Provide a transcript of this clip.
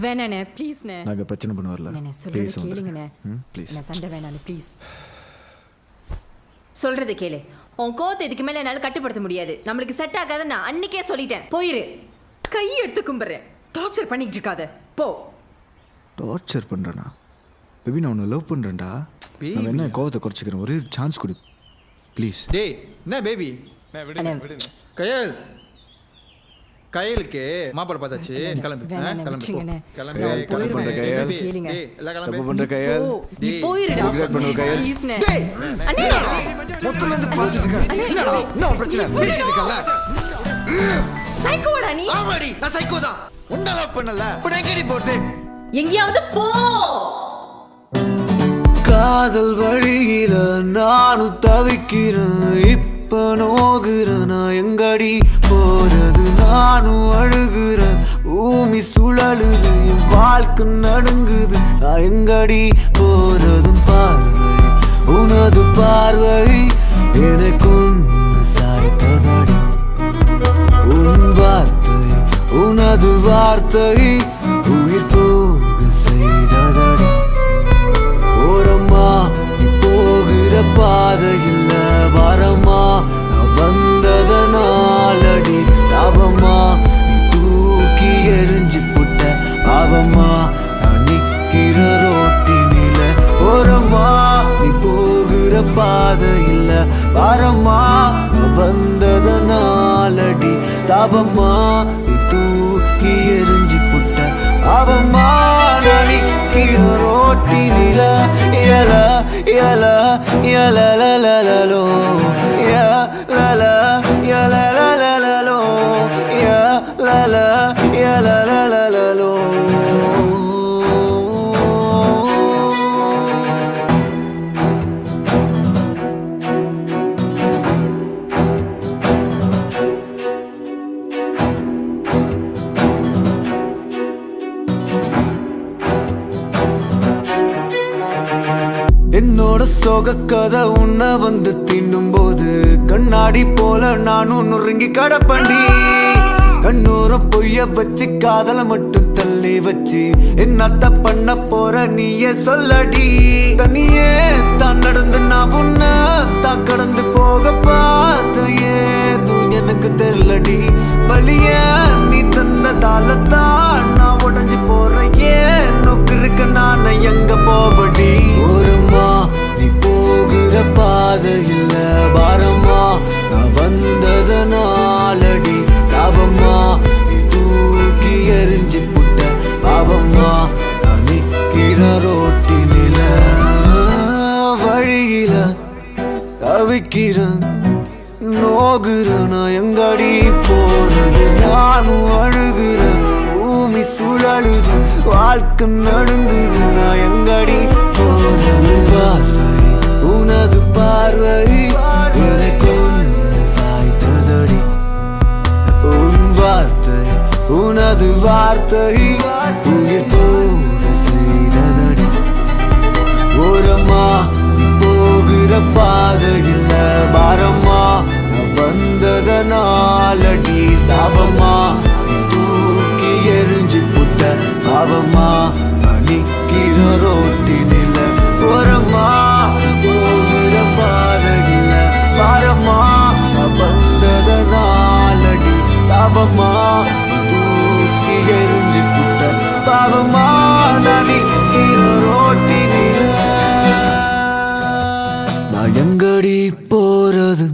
வேணாண்ணே ப்ளீஸ்ண்ணே. நாங்கள் பிரச்சனை பண்ண வரல. சொல்றது கேளுங்கண்ணே. ப்ளீஸ் என்ன சண்டை வேணாண்ணே ப்ளீஸ். சொல்றது கேளு. உன் கோவத்தை இதுக்கு மேலே என்னால் கட்டுப்படுத்த முடியாது. நம்மளுக்கு செட் ஆகாத நான் அன்னைக்கே சொல்லிட்டேன். போயிரு. கை எடுத்து கும்பிட்றேன். டார்ச்சர் பண்ணிக்கிட்டு இருக்காத போ. டார்ச்சர் பண்ணுறேண்ணா? பேபி நான் உன்னை லவ் பண்ணுறேன்டா. நான் என்ன கோவத்தை குறைச்சிக்கிறேன். ஒரே சான்ஸ் கொடு ப்ளீஸ். டேய் என்ன பேபி கையல் கையலுக்கு மாப்பிள பார்த்தாச்சு. கிளம்பு கிளம்பு கிளம்பு தப்பு பண்ற கையல். நீ போயிடுடா. பண்ணுவ கையல். டேய் அண்ணே மொத்தல இருந்து பார்த்துட்டு இருக்க. என்னடா என்ன பிரச்சனை? பேசிட்டு இருக்கல. சைக்கோடா நீ. ஆமாடி நான் சைக்கோ தான். உன்ன லவ் பண்ணல. இப்போ எங்கடி போறது? எங்கயாவது போ. காதல் வழியில நானும் தவிக்கிறேன். இப்ப நோகுறேன். எங்கடி போறது? நானும் அழுகுறேன். பூமி சுழலுது. என் வாழ்க்கை நடுங்குது. நான் எங்கடி போறதும் பார்வை உனது பார்வை எனக்கு சாய்த்ததடி. உன் வார்த்தை உனது வார்த்தை உயிர் போக செய்ததடி. ஓரம்மா போகிற பாதையில் வரமா நான் வந்ததனாலடி. சாபமா நீ தூக்கி எரிஞ்சு புட்ட பாவமா நான் நிக்கிற ரோட்டினில. ஓரமா நீ போகிற பாதையில் வரமா நான் வந்ததனாலடி. சாபமா நீ தூக்கி எரிஞ்சு புட்ட பாவமா நான் நிக்கிற ரோட்டினில. எல எல எலலலலலோ எலல எலலலலலோ எலல எலலலலலோ. என்னோட சோக கதை உன்னை வந்து தின்னும் போது கண்ணாடி போல நானும் நொறுங்கி கடப்பண்டி. கண்ணூர பொய்ய வச்சு காதல மட்டும் தள்ளி வச்சு என்னத்த பண்ண போற நீயே சொல்லடி. தனியே தான் நடந்து நான் உன்னை தான் கடந்து போக பார்த்த ஏதும் எனக்கு தெரியலடி. வலிய நீ தந்ததால தான் நான் உடஞ்சு போறேன். ஏன் நோக்கு இருக்க நான் எங்க போவடி. ஓரமா நீ போகிற பாதையில் பாரமா நான் வந்ததனாலடி. சாபமா நீ தூக்கி எரிஞ்சு புட்ட பாவமா நான் நிக்கிற ரோட்டினில. வழியில தவிக்கிறேன் நோகுறேன். எங்கடி போறது? நானும் அழுகுறேன். பூமி சுழலுது. வாழ்க்கை நடுங்குது. நான் எங்கடி போறது? பார்வை உனது பார்வை எனக்கு சாய்த்ததடி. உன் வார்த்தை உனது வார்த்தை உயிர் போக செய்ததடி. ஓரமா போகிற பாதையில் பாரமா நான் வந்ததனாலடி. சாபமா தூக்கி எரிஞ்சு புட்ட பாவமா நான் நிக்கிற ரோட்டினில. ஓரமா போகிற பாதையில் பாரமா நான் வந்ததனாலடி. சாபமா தூக்கி எரிஞ்சு புட்ட பாவமா நான் நிக்கிற ரோட்டினில. நான் எங்கடி போறது?